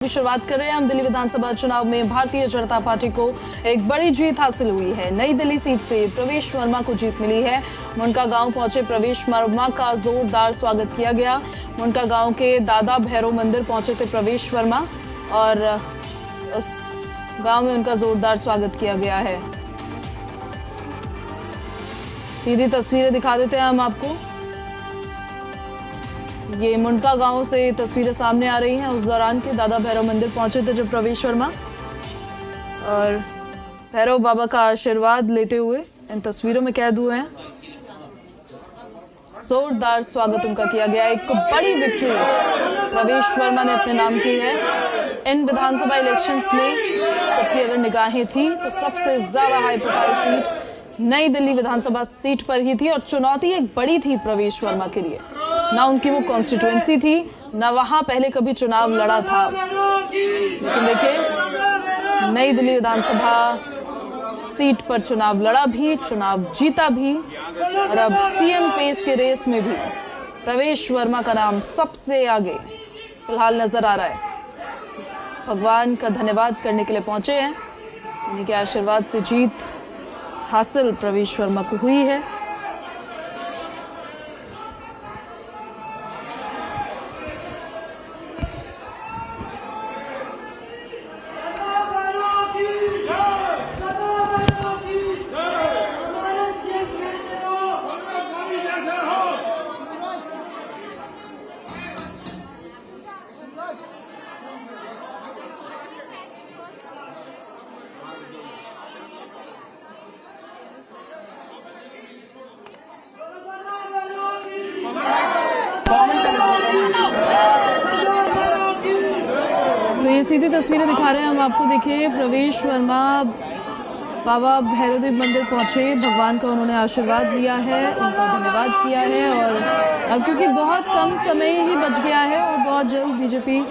शुरुआत कर रहे हैं हम। दिल्ली विधानसभा चुनाव में भारतीय जनता पार्टी को एक बड़ी जीत हासिल हुई है। नई दिल्ली सीट से प्रवेश वर्मा को जीत मिली है। मुंडका गांव पहुंचे प्रवेश वर्मा का जोरदार स्वागत किया गया। मुंडका गांव के दादा भैरव मंदिर पहुंचे थे प्रवेश वर्मा और उस गांव में उनका जोरदार स्वागत किया गया है। सीधी तस्वीरें दिखा देते हैं हम आपको। ये मुंडका गांव से तस्वीरें सामने आ रही हैं। उस दौरान के दादा भैरव मंदिर पहुंचे थे जब प्रवेश वर्मा और भैरव बाबा का आशीर्वाद लेते हुए इन तस्वीरों में कैद हुए हैं। जोरदार स्वागत उनका किया गया। एक बड़ी विक्ट्री प्रवेश वर्मा ने अपने नाम की है। इन विधानसभा इलेक्शंस में सबकी अगर निगाहें थी तो सबसे ज्यादा हाई प्रोफाइल सीट नई दिल्ली विधानसभा सीट पर ही थी और चुनौती एक बड़ी थी प्रवेश वर्मा के लिए। ना उनकी वो कॉन्स्टिट्यूएंसी थी, ना वहां पहले कभी चुनाव लड़ा था, लेकिन देखिए नई दिल्ली विधानसभा सीट पर चुनाव लड़ा भी, चुनाव जीता भी और अब सीएम फेस के रेस में भी प्रवेश वर्मा का नाम सबसे आगे फिलहाल नजर आ रहा है। भगवान का धन्यवाद करने के लिए पहुंचे हैं। उन्हीं के आशीर्वाद से जीत हासिल प्रवेश वर्मा को हुई है। तो ये सीधी तस्वीरें दिखा रहे हैं हम आपको। देखिए प्रवेश वर्मा बाबा भैरवदेव मंदिर पहुंचे, भगवान का उन्होंने आशीर्वाद लिया है, उनका धन्यवाद किया है और अब क्योंकि बहुत कम समय ही बच गया है और बहुत जल्द बीजेपी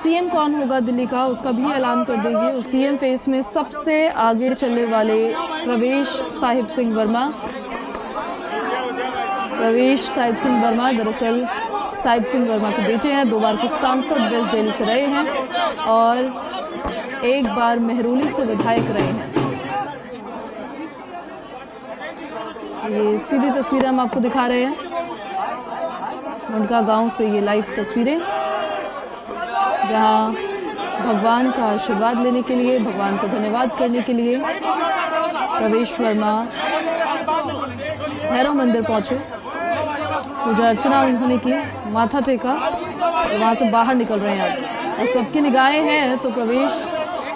सीएम कौन होगा दिल्ली का उसका भी ऐलान कर देगी और सीएम फेस में सबसे आगे चलने वाले प्रवेश साहिब सिंह वर्मा दरअसल साहिब सिंह वर्मा के बेटे हैं। 2 बार के सांसद वेस्ट दिल्ली से रहे हैं और 1 बार मेहरौली से विधायक रहे हैं। ये सीधी तस्वीरें हम आपको दिखा रहे हैं उनका गांव से। ये लाइव तस्वीरें जहां भगवान का आशीर्वाद लेने के लिए, भगवान को धन्यवाद करने के लिए प्रवेश वर्मा भैरव मंदिर पहुंचे, पूजा अर्चना उन्होंने की, माथा टेका और वहां से बाहर निकल रहे हैं अब। और सबकी निगाहें हैं तो प्रवेश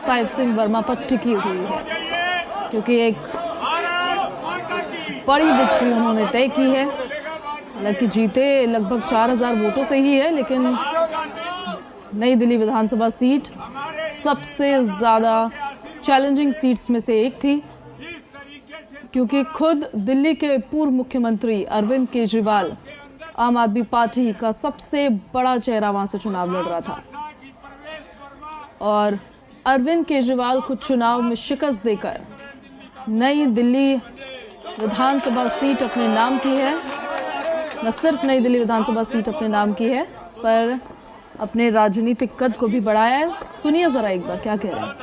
साहिब सिंह वर्मा पर टिकी हुई है क्योंकि एक बड़ी विक्ट्री उन्होंने तय की है। हालांकि जीते लगभग 4000 वोटों से ही है, लेकिन नई दिल्ली विधानसभा सीट सबसे ज्यादा चैलेंजिंग सीट्स में से एक थी क्योंकि खुद दिल्ली के पूर्व मुख्यमंत्री अरविंद केजरीवाल आम आदमी पार्टी का सबसे बड़ा चेहरा वहां से चुनाव लड़ रहा था और अरविंद केजरीवाल को चुनाव में शिकस्त देकर नई दिल्ली विधानसभा सीट अपने नाम की है। न सिर्फ नई दिल्ली विधानसभा सीट अपने नाम की है पर अपने राजनीतिक कद को भी बढ़ाया है। सुनिए जरा एक बार क्या कह रहे हैं।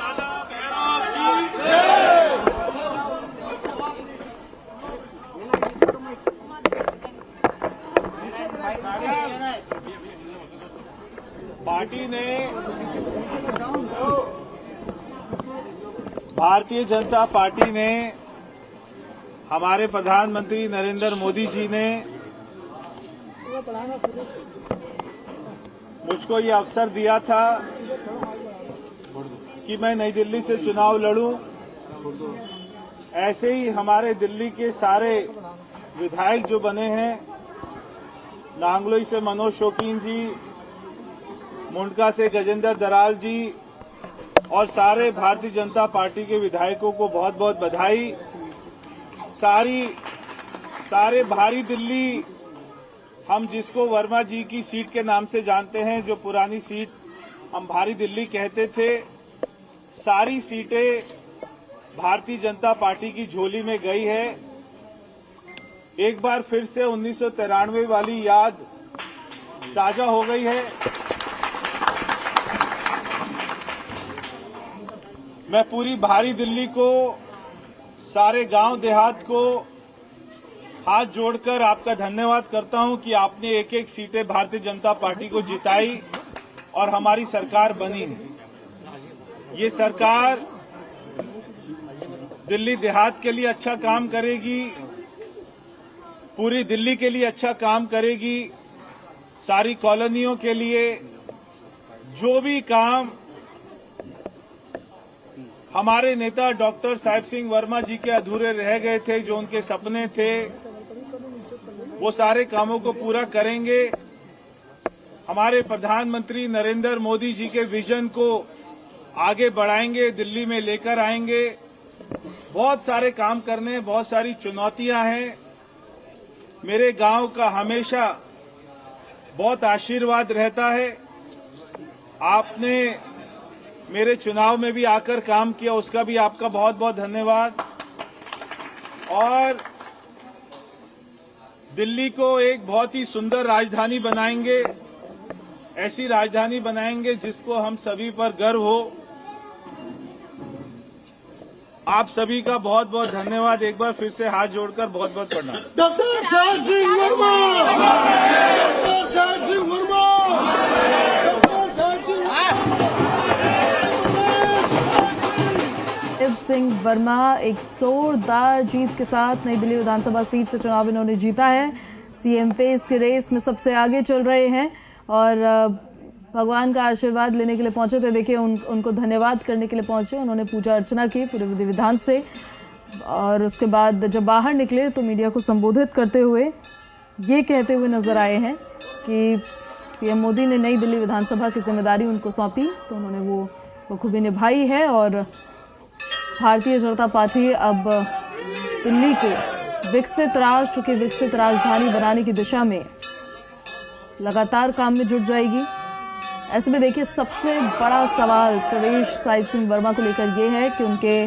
भारतीय जनता पार्टी ने हमारे प्रधानमंत्री नरेंद्र मोदी जी ने मुझको ये अवसर दिया था कि मैं नई दिल्ली से चुनाव लड़ूं। ऐसे ही हमारे दिल्ली के सारे विधायक जो बने हैं, नांगलोई से मनोज शौकीन जी, मुंडका से गजेंद्र दराल जी और सारे भारतीय जनता पार्टी के विधायकों को बहुत बहुत बधाई। सारे भारी दिल्ली, हम जिसको वर्मा जी की सीट के नाम से जानते हैं, जो पुरानी सीट हम भारी दिल्ली कहते थे, सारी सीटें भारतीय जनता पार्टी की झोली में गई है। एक बार फिर से 1993 वाली याद ताजा हो गई है। मैं पूरी भारी दिल्ली को, सारे गांव देहात को हाथ जोड़कर आपका धन्यवाद करता हूं कि आपने एक एक सीटें भारतीय जनता पार्टी को जिताई और हमारी सरकार बनी है। ये सरकार दिल्ली देहात के लिए अच्छा काम करेगी, पूरी दिल्ली के लिए अच्छा काम करेगी, सारी कॉलोनियों के लिए। जो भी काम हमारे नेता डॉक्टर साहिब सिंह वर्मा जी के अधूरे रह गए थे, जो उनके सपने थे, वो सारे कामों को पूरा करेंगे। हमारे प्रधानमंत्री नरेंद्र मोदी जी के विजन को आगे बढ़ाएंगे, दिल्ली में लेकर आएंगे। बहुत सारे काम करने, बहुत सारी चुनौतियां हैं। मेरे गांव का हमेशा बहुत आशीर्वाद रहता है। आपने मेरे चुनाव में भी आकर काम किया, उसका भी आपका बहुत बहुत धन्यवाद। और दिल्ली को एक बहुत ही सुंदर राजधानी बनाएंगे, ऐसी राजधानी बनाएंगे जिसको हम सभी पर गर्व हो। आप सभी का बहुत बहुत धन्यवाद। एक बार फिर से हाथ जोड़कर बहुत बहुत प्रणाम। Doctor Sahib Singh Verma, doctor Sahib Singh Verma, doctor Sahib Singh Verma एक जोरदार जीत के साथ नई दिल्ली विधानसभा सीट से चुनाव इन्होंने जीता है। सीएम फेस की रेस में सबसे आगे चल रहे हैं और भगवान का आशीर्वाद लेने के लिए पहुंचे थे। देखिए उनको धन्यवाद करने के लिए पहुंचे, उन्होंने पूजा अर्चना की पूरे विधि विधान से। और उसके बाद जब बाहर निकले तो मीडिया को संबोधित करते हुए ये कहते हुए नजर आए हैं कि पीएम मोदी ने नई दिल्ली विधानसभा की जिम्मेदारी उनको सौंपी तो उन्होंने वो बखूबी निभाई है। और भारतीय जनता पार्टी अब दिल्ली को विकसित राष्ट्र की विकसित राजधानी बनाने की दिशा में लगातार काम में जुट जाएगी। ऐसे में देखिए सबसे बड़ा सवाल प्रवेश साहिब सिंह वर्मा को लेकर ये है कि उनके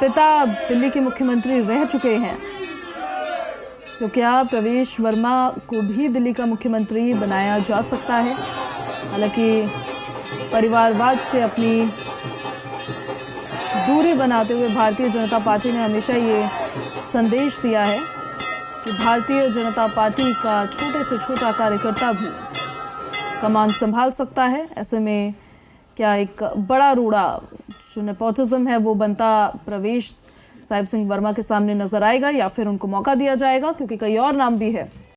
पिता दिल्ली के मुख्यमंत्री रह चुके हैं, तो क्या प्रवेश वर्मा को भी दिल्ली का मुख्यमंत्री बनाया जा सकता है। हालांकि परिवारवाद से अपनी दूरी बनाते हुए भारतीय जनता पार्टी ने हमेशा ये संदेश दिया है कि भारतीय जनता पार्टी का छोटे से छोटा कार्यकर्ता भी कमान संभाल सकता है। ऐसे में क्या एक बड़ा रोड़ा जो नेपोटिज्म है वो बनता प्रवेश साहिब सिंह वर्मा के सामने नजर आएगा या फिर उनको मौका दिया जाएगा, क्योंकि कई और नाम भी है